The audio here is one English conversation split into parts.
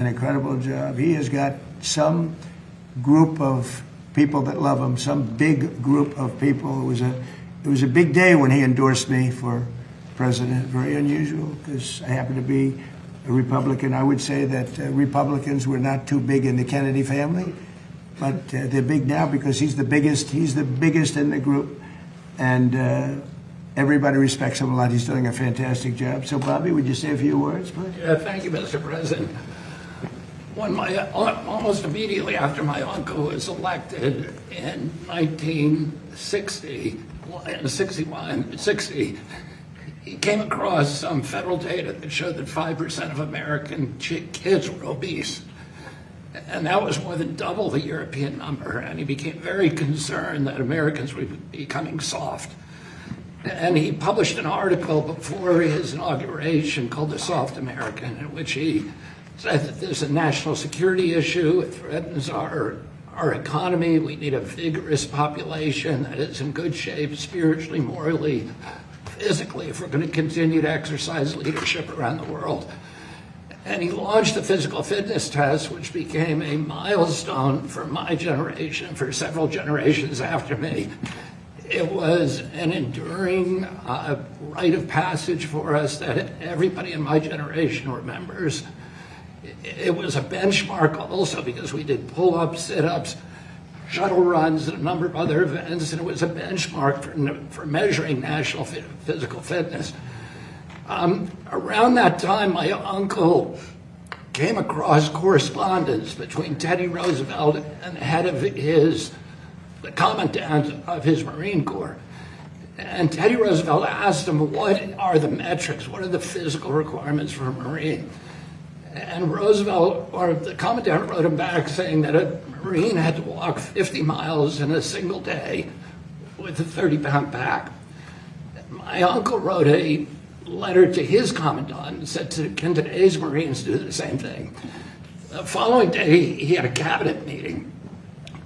An incredible job. He has got some group of people that love him, some big group of people. It was a big day when he endorsed me for president. Very unusual because I happen to be a Republican. I would say that Republicans were not too big in the Kennedy family, but they're big now because he's the biggest. He's the biggest in the group, and everybody respects him a lot. He's doing a fantastic job. So, Bobby, would you say a few words, please? Yeah, thank you, Mr. President. When almost immediately after my uncle was elected in 1960, he came across some federal data that showed that 5% of American kids were obese. And that was more than double the European number. And he became very concerned that Americans were becoming soft. And he published an article before his inauguration called The Soft American, in which he said that there's a national security issue. It threatens our economy. We need a vigorous population that is in good shape spiritually, morally, physically, if we're going to continue to exercise leadership around the world. And he launched the physical fitness test, which became a milestone for my generation, for several generations after me. It was an enduring rite of passage for us that everybody in my generation remembers. It was a benchmark also because we did pull-ups, sit-ups, shuttle runs, and a number of other events, and it was a benchmark for measuring national physical fitness. Around that time, my uncle came across correspondence between Teddy Roosevelt and the head of the commandant of his Marine Corps. And Teddy Roosevelt asked him, what are the metrics? What are the physical requirements for a Marine? And Roosevelt, or the commandant, wrote him back saying that a Marine had to walk 50 miles in a single day with a 30-pound pack. My uncle wrote a letter to his commandant and said, can today's Marines do the same thing? The following day, he had a cabinet meeting.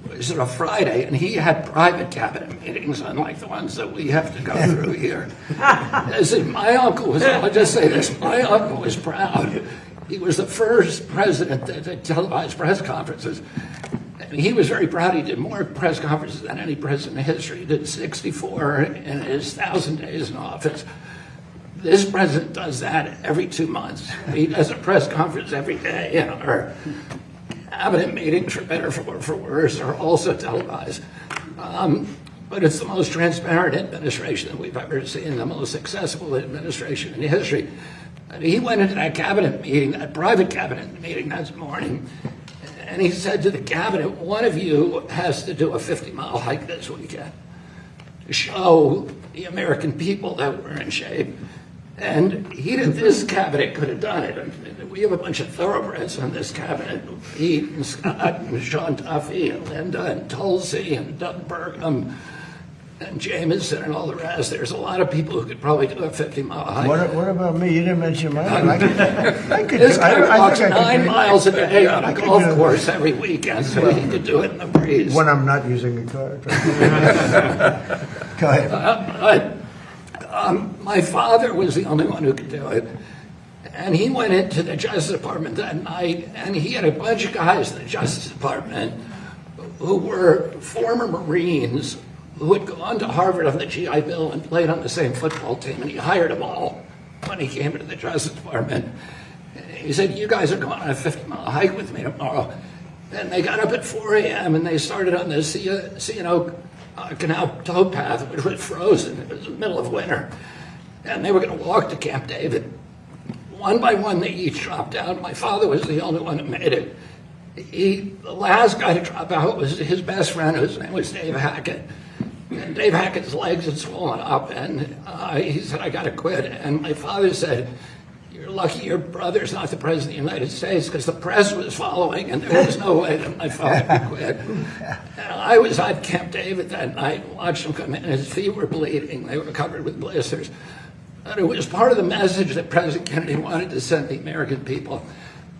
It was on a Friday, and he had private cabinet meetings, unlike the ones that we have to go through here. My uncle was, I'll just say this, my uncle was proud. He was the first president that did televised press conferences. And he was very proud. He did more press conferences than any president in history. He did 64 in his 1,000 days in office. This president does that every 2 months. He does a press conference every day. And our cabinet meetings, for better or for worse, are also televised. But it's the most transparent administration that we've ever seen, the most successful administration in history. And he went into that cabinet meeting, that private cabinet meeting that morning, and he said to the cabinet, one of you has to do a 50-mile hike this weekend to show the American people that we're in shape. And this cabinet could have done it. We have a bunch of thoroughbreds on this cabinet, Pete and Scott and Sean Duffy and Linda and Tulsi and Doug Burgum and Jameson and all the rest. There's a lot of people who could probably do a 50-mile hike. What about me? You didn't mention mine. I could this guy walks 9 miles a day on a golf course every weekend, so he could do it in the breeze. When I'm not using a car. Go ahead. My father was the only one who could do it. And he went into the Justice Department that night, and he had a bunch of guys in the Justice Department who were former Marines who had gone to Harvard on the GI Bill and played on the same football team, and he hired them all when he came into the Justice Department. He said, you guys are going on a 50-mile hike with me tomorrow. And they got up at 4 a.m. and they started on the C&O Canal towpath, which was frozen. It was the middle of winter. And they were going to walk to Camp David. One by one, they each dropped out. My father was the only one who made it. The last guy to drop out was his best friend, whose name was Dave Hackett. And Dave Hackett's legs had swollen up, and he said, I got to quit. And my father said, you're lucky your brother's not the president of the United States, because the press was following, and there was no way that my father could quit. And I was at Camp David that night, watched him come in, and his feet were bleeding. They were covered with blisters. But it was part of the message that President Kennedy wanted to send the American people.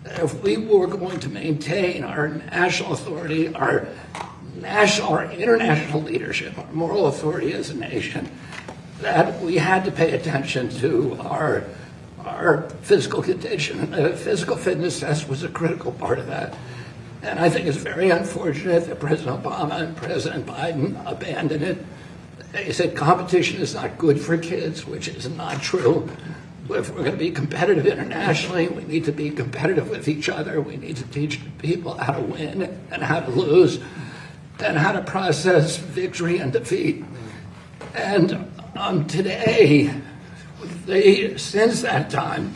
That if we were going to maintain our national authority, our international leadership, our moral authority as a nation, that we had to pay attention to our our physical condition. The physical fitness test was a critical part of that. And I think it's very unfortunate that President Obama and President Biden abandoned it. They said competition is not good for kids, which is not true. If we're going to be competitive internationally, we need to be competitive with each other. We need to teach people how to win and how to lose and how to process victory and defeat. And today, since that time,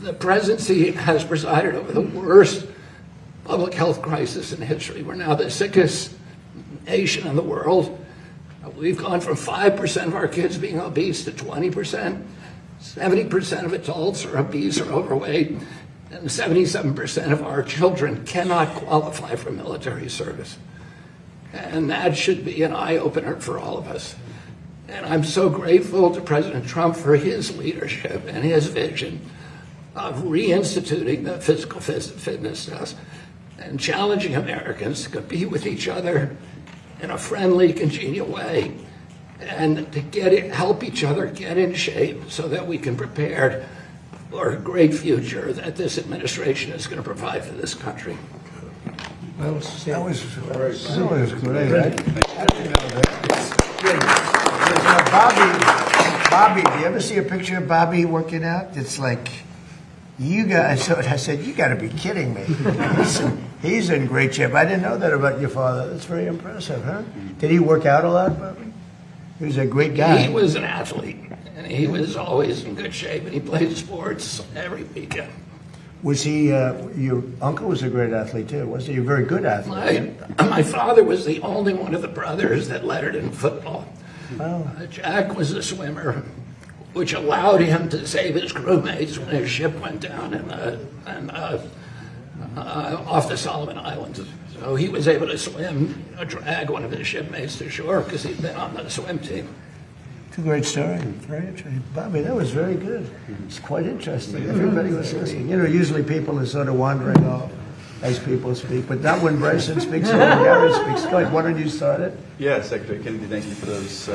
the presidency has presided over the worst public health crisis in history. We're now the sickest nation in the world. We've gone from 5% of our kids being obese to 20%. 70% of adults are obese or overweight, and 77% of our children cannot qualify for military service. And that should be an eye-opener for all of us. And I'm so grateful to President Trump for his leadership and his vision of reinstituting the physical fitness test and challenging Americans to compete with each other in a friendly, congenial way, and to help each other get in shape so that we can prepare for a great future that this administration is going to provide for this country. Well, that was great, right? Bobby, do you ever see a picture of Bobby working out? It's like, I said, you got to be kidding me. He's in great shape. I didn't know that about your father. That's very impressive, huh? Did he work out a lot, Bobby? He was a great guy. He was an athlete, and he was always in good shape, and he played sports every weekend. Was he, your uncle was a great athlete too, was he? A very good athlete. My father was the only one of the brothers that lettered in football. Oh. Jack was a swimmer, which allowed him to save his crewmates when his ship went down off the Solomon Islands. So he was able to swim, drag one of his shipmates to shore because he'd been on the swim team. It's a great story. Very interesting. Bobby, that was very good. It's quite interesting. Everybody was listening. You know, usually people are sort of wandering off as people speak, but not when Bryson speaks or when Gary speaks. Go ahead, why don't you start it? Yeah, Secretary Kennedy, thank you for those